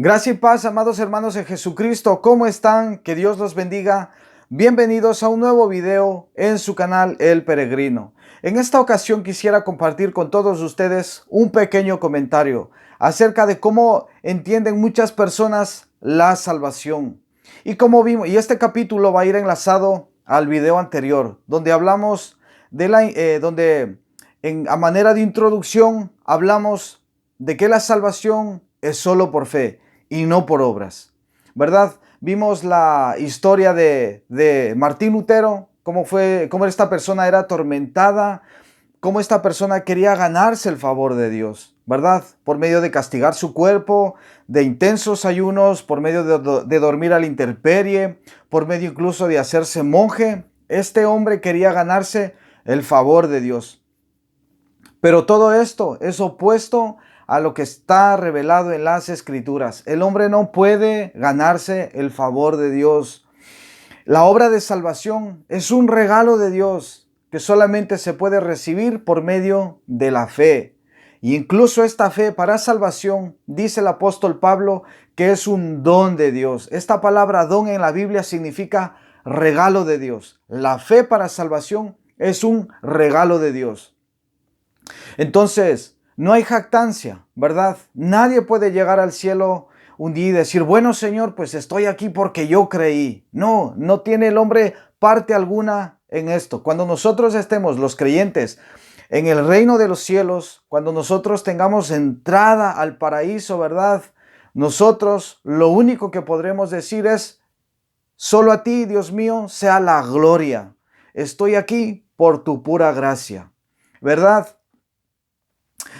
Gracia y paz, amados hermanos en Jesucristo. ¿Cómo están? Que Dios los bendiga. Bienvenidos a un nuevo video en su canal El Peregrino. En esta ocasión quisiera compartir con todos ustedes un pequeño comentario acerca de cómo entienden muchas personas la salvación. Y como vimos, y este capítulo va a ir enlazado al video anterior, donde hablamos de a manera de introducción, hablamos de que la salvación es solo por fe y no por obras, ¿verdad? Vimos la historia de Martín Lutero, cómo esta persona era atormentada, cómo esta persona quería ganarse el favor de Dios, ¿verdad? Por medio de castigar su cuerpo, de intensos ayunos, por medio de dormir a la intemperie, por medio incluso de hacerse monje. Este hombre quería ganarse el favor de Dios. Pero todo esto es opuesto a lo que está revelado en las Escrituras. El hombre no puede ganarse el favor de Dios. La obra de salvación es un regalo de Dios que solamente se puede recibir por medio de la fe. Y incluso esta fe para salvación, dice el apóstol Pablo, que es un don de Dios. Esta palabra don en la Biblia significa regalo de Dios. La fe para salvación es un regalo de Dios. Entonces, no hay jactancia, ¿verdad? Nadie puede llegar al cielo un día y decir, bueno, Señor, pues estoy aquí porque yo creí. No, no tiene el hombre parte alguna en esto. Cuando nosotros estemos, los creyentes, en el reino de los cielos, cuando nosotros tengamos entrada al paraíso, ¿verdad? Nosotros lo único que podremos decir es, solo a ti, Dios mío, sea la gloria. Estoy aquí por tu pura gracia, ¿verdad?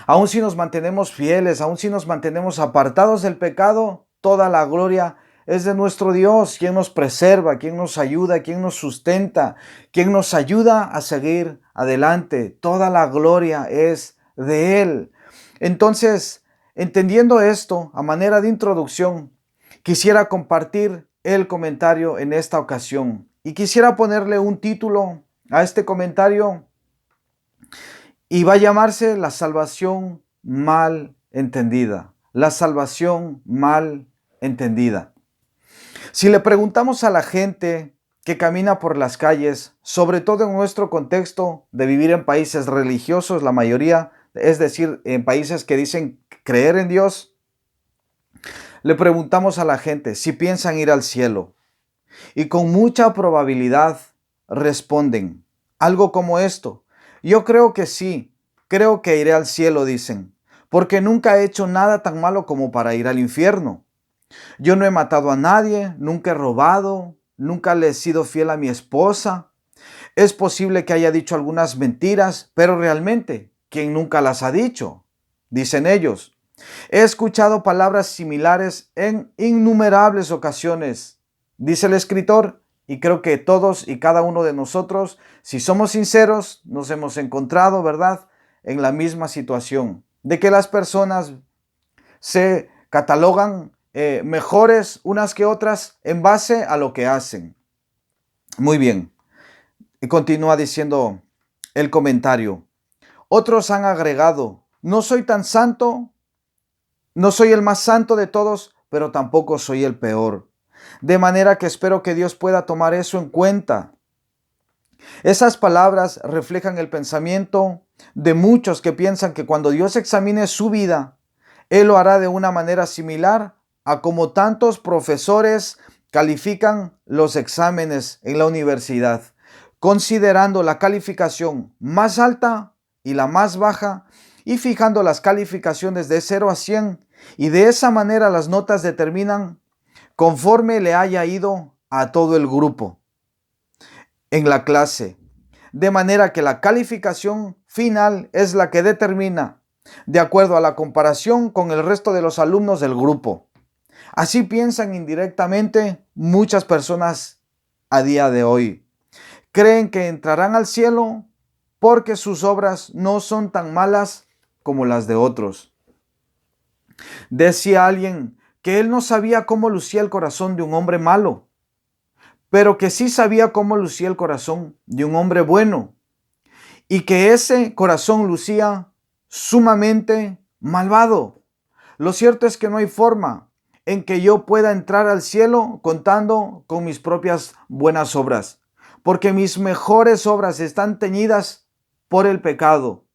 Aun si nos mantenemos fieles, aun si nos mantenemos apartados del pecado, toda la gloria es de nuestro Dios, quien nos preserva, quien nos ayuda, quien nos sustenta, quien nos ayuda a seguir adelante. Toda la gloria es de Él. Entonces, entendiendo esto, a manera de introducción, quisiera compartir el comentario en esta ocasión. Y quisiera ponerle un título a este comentario y va a llamarse la salvación mal entendida. La salvación mal entendida. Si le preguntamos a la gente que camina por las calles, sobre todo en nuestro contexto de vivir en países religiosos, la mayoría, es decir, en países que dicen creer en Dios, le preguntamos a la gente si piensan ir al cielo. Y con mucha probabilidad responden algo como esto: yo creo que sí, creo que iré al cielo, dicen, porque nunca he hecho nada tan malo como para ir al infierno. Yo no he matado a nadie, nunca he robado, nunca le he sido fiel a mi esposa. Es posible que haya dicho algunas mentiras, pero realmente, ¿quién nunca las ha dicho? Dicen ellos. He escuchado palabras similares en innumerables ocasiones, dice el escritor, y creo que todos y cada uno de nosotros, si somos sinceros, nos hemos encontrado, ¿verdad?, en la misma situación, de que las personas se catalogan mejores unas que otras en base a lo que hacen. Muy bien, y continúa diciendo el comentario. Otros han agregado, no soy tan santo, no soy el más santo de todos, pero tampoco soy el peor. De manera que espero que Dios pueda tomar eso en cuenta. Esas palabras reflejan el pensamiento de muchos que piensan que cuando Dios examine su vida, Él lo hará de una manera similar a como tantos profesores califican los exámenes en la universidad, considerando la calificación más alta y la más baja y fijando las calificaciones de 0 a 100, y de esa manera las notas determinan conforme le haya ido a todo el grupo en la clase, de manera que la calificación final es la que determina de acuerdo a la comparación con el resto de los alumnos del grupo. Así piensan indirectamente muchas personas a día de hoy. Creen que entrarán al cielo porque sus obras no son tan malas como las de otros. Decía alguien que él no sabía cómo lucía el corazón de un hombre malo, pero que sí sabía cómo lucía el corazón de un hombre bueno, y que ese corazón lucía sumamente malvado. Lo cierto es que no hay forma en que yo pueda entrar al cielo contando con mis propias buenas obras, porque mis mejores obras están teñidas por el pecado.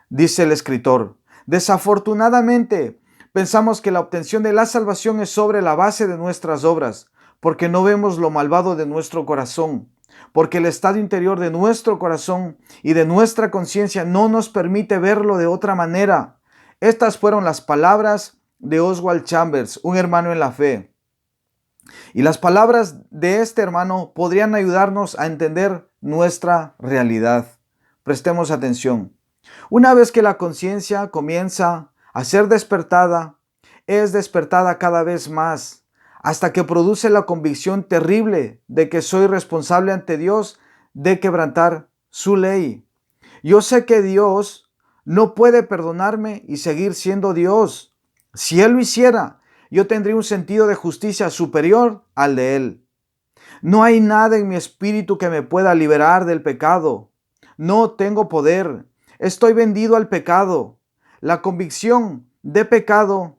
Dice el escritor, desafortunadamente pensamos que la obtención de la salvación es sobre la base de nuestras obras, porque no vemos lo malvado de nuestro corazón, porque el estado interior de nuestro corazón y de nuestra conciencia no nos permite verlo de otra manera. Estas fueron las palabras de Oswald Chambers, un hermano en la fe. Y las palabras de este hermano podrían ayudarnos a entender nuestra realidad. Prestemos atención. Una vez que la conciencia comienza a ser despertada, es despertada cada vez más, hasta que produce la convicción terrible de que soy responsable ante Dios de quebrantar su ley. Yo sé que Dios no puede perdonarme y seguir siendo Dios. Si Él lo hiciera, yo tendría un sentido de justicia superior al de Él. No hay nada en mi espíritu que me pueda liberar del pecado. No tengo poder. Estoy vendido al pecado. La convicción de pecado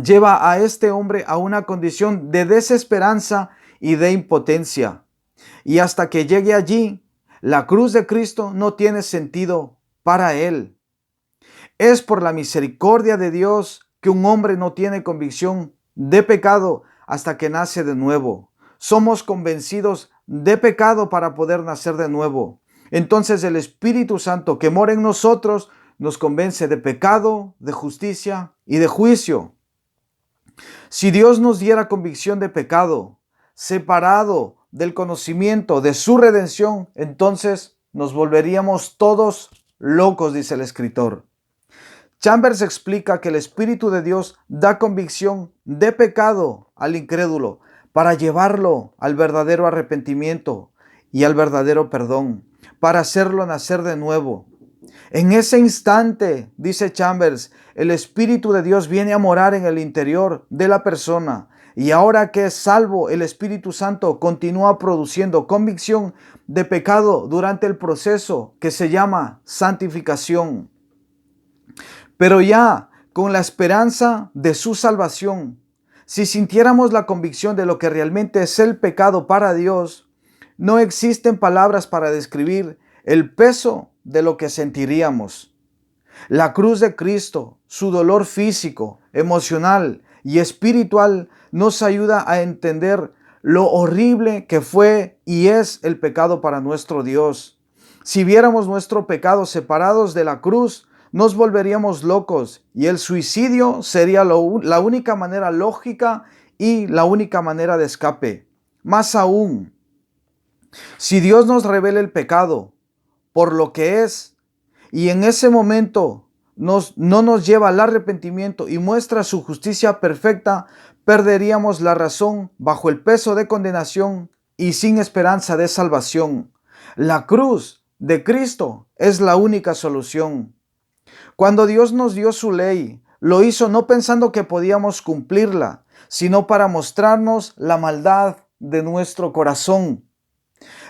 lleva a este hombre a una condición de desesperanza y de impotencia. Y hasta que llegue allí, la cruz de Cristo no tiene sentido para él. Es por la misericordia de Dios que un hombre no tiene convicción de pecado hasta que nace de nuevo. Somos convencidos de pecado para poder nacer de nuevo. Entonces el Espíritu Santo que mora en nosotros nos convence de pecado, de justicia y de juicio. Si Dios nos diera convicción de pecado, separado del conocimiento de su redención, entonces nos volveríamos todos locos, dice el escritor. Chambers explica que el Espíritu de Dios da convicción de pecado al incrédulo para llevarlo al verdadero arrepentimiento y al verdadero perdón, para hacerlo nacer de nuevo. En ese instante, dice Chambers, el Espíritu de Dios viene a morar en el interior de la persona. Y ahora que es salvo, el Espíritu Santo continúa produciendo convicción de pecado durante el proceso que se llama santificación. Pero ya con la esperanza de su salvación, si sintiéramos la convicción de lo que realmente es el pecado para Dios, no existen palabras para describir el peso de lo que sentiríamos. La cruz de Cristo, su dolor físico, emocional y espiritual nos ayuda a entender lo horrible que fue y es el pecado para nuestro Dios. Si viéramos nuestro pecado separados de la cruz, nos volveríamos locos y el suicidio sería la única manera lógica y la única manera de escape. Más aún, si Dios nos revela el pecado por lo que es, y en ese momento no nos lleva al arrepentimiento y muestra su justicia perfecta, perderíamos la razón bajo el peso de condenación y sin esperanza de salvación. La cruz de Cristo es la única solución. Cuando Dios nos dio su ley, lo hizo no pensando que podíamos cumplirla, sino para mostrarnos la maldad de nuestro corazón,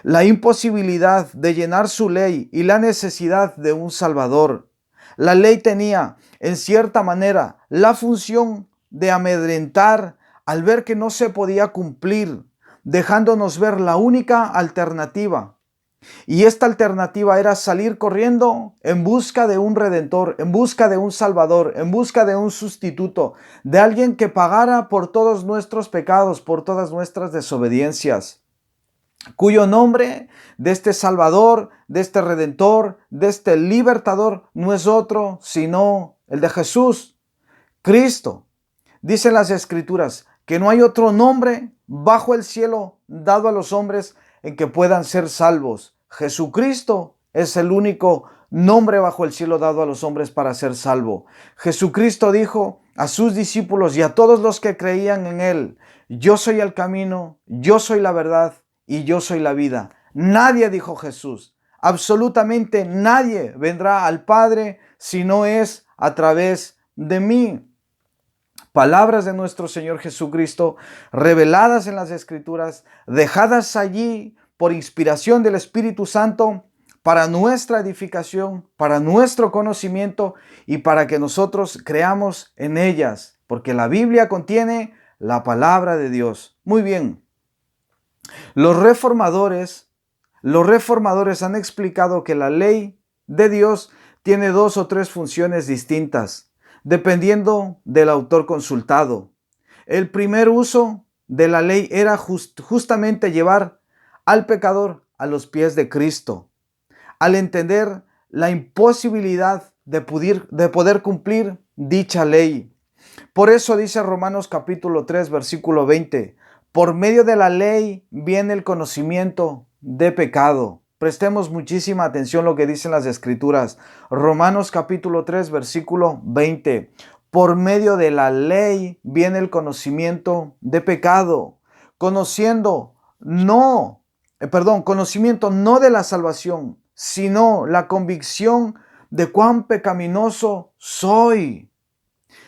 la imposibilidad de llenar su ley y la necesidad de un Salvador. La ley tenía, en cierta manera, la función de amedrentar al ver que no se podía cumplir, dejándonos ver la única alternativa. Y esta alternativa era salir corriendo en busca de un Redentor, en busca de un Salvador, en busca de un sustituto, de alguien que pagara por todos nuestros pecados, por todas nuestras desobediencias, cuyo nombre de este Salvador, de este Redentor, de este Libertador no es otro sino el de Jesús, Cristo. Dicen las Escrituras que no hay otro nombre bajo el cielo dado a los hombres en que puedan ser salvos. Jesucristo es el único nombre bajo el cielo dado a los hombres para ser salvo. Jesucristo dijo a sus discípulos y a todos los que creían en Él: yo soy el camino, yo soy la verdad y yo soy la vida. Nadie, dijo Jesús, absolutamente nadie vendrá al Padre si no es a través de mí. Palabras de nuestro Señor Jesucristo, reveladas en las Escrituras, dejadas allí por inspiración del Espíritu Santo para nuestra edificación, para nuestro conocimiento y para que nosotros creamos en ellas. porque la Biblia contiene la palabra de Dios. Muy bien. Los reformadores han explicado que la ley de Dios tiene 2 o 3 funciones distintas, dependiendo del autor consultado. El primer uso de la ley era justamente llevar al pecador a los pies de Cristo, al entender la imposibilidad de poder cumplir dicha ley. Por eso dice Romanos capítulo 3, versículo 20, por medio de la ley viene el conocimiento de pecado. Prestemos muchísima atención a lo que dicen las Escrituras. Romanos capítulo 3, versículo 20. Por medio de la ley viene el conocimiento de pecado. Conocimiento no de la salvación, sino la convicción de cuán pecaminoso soy.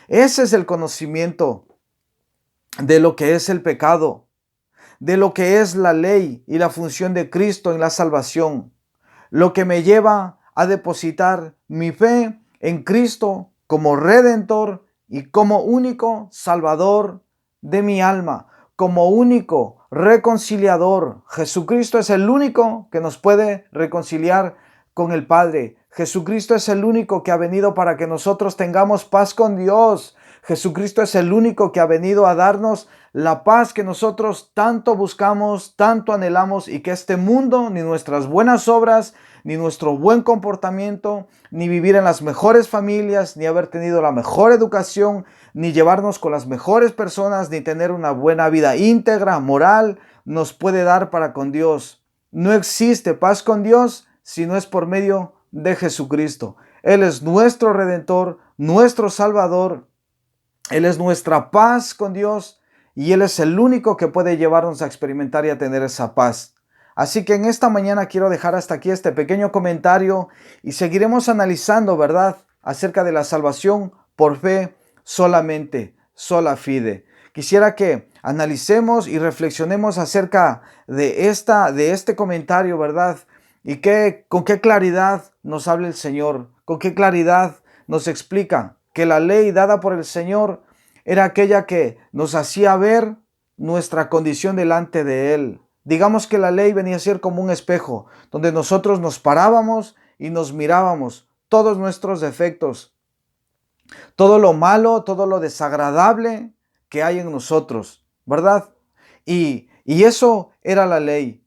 Ese es el conocimiento de lo que es el pecado, de lo que es la ley y la función de Cristo en la salvación, lo que me lleva a depositar mi fe en Cristo como Redentor y como único Salvador de mi alma, como único reconciliador. Jesucristo es el único que nos puede reconciliar con el Padre. Jesucristo es el único que ha venido para que nosotros tengamos paz con Dios. Jesucristo es el único que ha venido a darnos la paz que nosotros tanto buscamos, tanto anhelamos, y que este mundo, ni nuestras buenas obras, ni nuestro buen comportamiento, ni vivir en las mejores familias, ni haber tenido la mejor educación, ni llevarnos con las mejores personas, ni tener una buena vida íntegra, moral, nos puede dar para con Dios. No existe paz con Dios si no es por medio de Jesucristo. Él es nuestro Redentor, nuestro Salvador. Él es nuestra paz con Dios y Él es el único que puede llevarnos a experimentar y a tener esa paz. Así que en esta mañana quiero dejar hasta aquí este pequeño comentario y seguiremos analizando, ¿verdad?, acerca de la salvación por fe solamente, sola fide. Quisiera que analicemos y reflexionemos acerca de este comentario, ¿verdad? Y con qué claridad nos habla el Señor, con qué claridad nos explica que la ley dada por el Señor era aquella que nos hacía ver nuestra condición delante de Él. Digamos que la ley venía a ser como un espejo, donde nosotros nos parábamos y nos mirábamos todos nuestros defectos, todo lo malo, todo lo desagradable que hay en nosotros, ¿verdad? Y eso era la ley.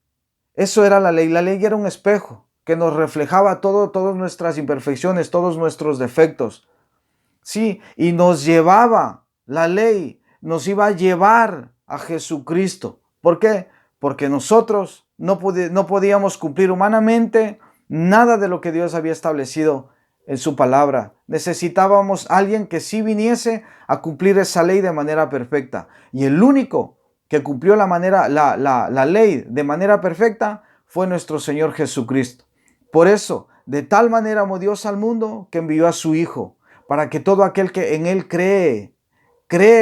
Eso era la ley. La ley era un espejo que nos reflejaba todas nuestras imperfecciones, todos nuestros defectos. Sí, y nos llevaba, la ley nos iba a llevar a Jesucristo. ¿Por qué? Porque nosotros no podíamos cumplir humanamente nada de lo que Dios había establecido en su palabra. Necesitábamos a alguien que sí viniese a cumplir esa ley de manera perfecta. Y el único que cumplió la ley de manera perfecta fue nuestro Señor Jesucristo. Por eso, de tal manera amó Dios al mundo que envió a su Hijo, para que todo aquel que en Él cree,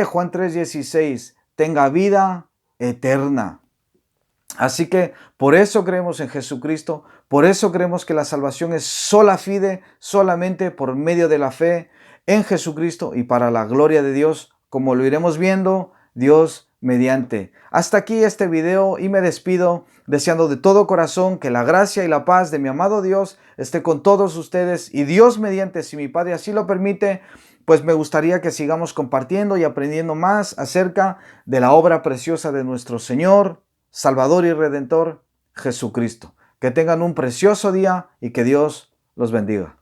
Juan 3:16, tenga vida eterna. Así que por eso creemos en Jesucristo, por eso creemos que la salvación es sola fide, solamente por medio de la fe en Jesucristo y para la gloria de Dios, como lo iremos viendo, Dios mediante. Hasta aquí este video y me despido deseando de todo corazón que la gracia y la paz de mi amado Dios esté con todos ustedes y Dios mediante, si mi Padre así lo permite, pues me gustaría que sigamos compartiendo y aprendiendo más acerca de la obra preciosa de nuestro Señor, Salvador y Redentor, Jesucristo. Que tengan un precioso día y que Dios los bendiga.